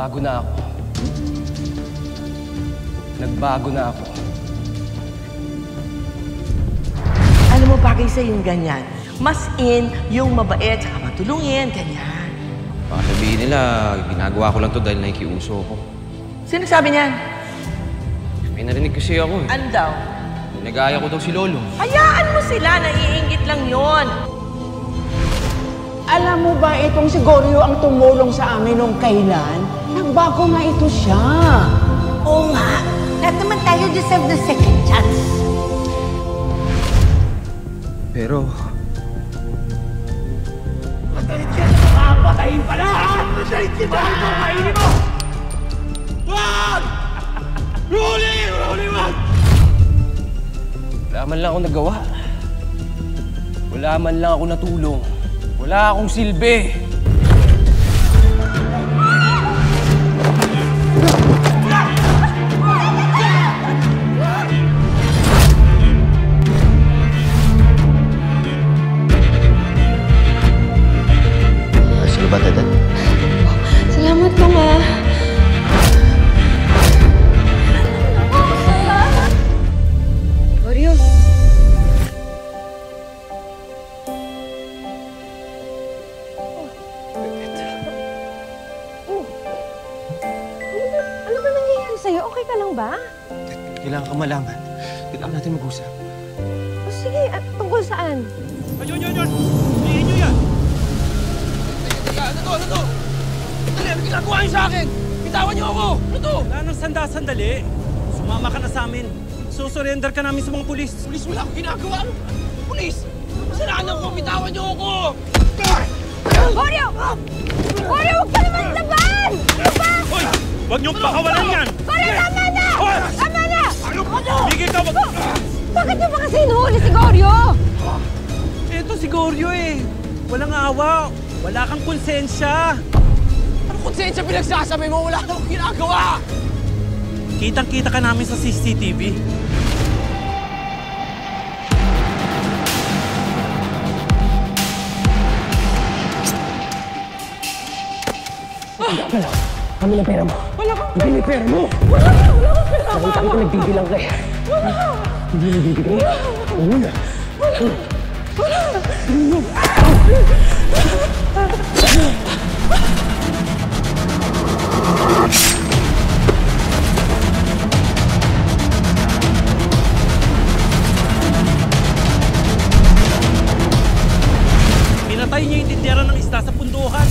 Nagbago na ako. Nagbago na ako. Alam mo, bagay sa yung ganyan. Mas in yung mabait, saka matulungin, ganyan. Baka sabihin nila, ginagawa ko lang to dahil nakikiuso ko. Sino sabi niyan? May narinig kasi ako eh. Ano daw? Nagaya ko daw si Lolo. Hayaan mo sila, naiingit lang yon. Alam mo ba itong si Goryo ang tumulong sa amin nung kailan? Nagbago na ito siya. Oo nga. Lahat naman tayo deserve the second chance. Pero... Madalit ka na makapatayin pala, ha? Madalit ka dahil mo kainin mo! Wag! Ruli! Ruli, wag! Wala man lang ako nagawa. Wala man lang ako natulong. Wala akong silbi. Ayos ka ba, Tatan? Salamat mga. Goryo. Ano ba nangyayari sa'yo? Okay ka lang ba? Kailangan ka malaman. Kailangan natin mag-usap. O sige, tungkol saan? Ayun! Lihin nyo yan! Teka, ano to? Dali, ano ginagawa nyo sa akin? Bitawan nyo ako! Ano to? Wala nang sandali. Sumama ka na sa amin. Susurrender ka namin sa mga pulis. Pulis, wala akong ginagawa. Pulis! Kasalanan ko! Bitawan nyo ako! Goryo! Goryo, huwag ka naman laban! Ano ba? Hoy! Huwag niyong pakawalan yan! Goryo, tama na! Hoy! Tama na! Bigay ka! Bakit mo ba kasi inuhuli si Goryo? Ito si Goryo eh. Walang awa. Wala kang konsensya. Ano konsensya pinagsasabi mo? Wala akong ginagawa. Kitang-kita ka namin sa CCTV. Kami na pera mo. Wala kang Hindi may pera mo. Wala kang pera. Nakita ko nagbibilang ka eh. Hindi nagbibigay. Wala. Pinatay niya yung tindera ng isda sa punduhan.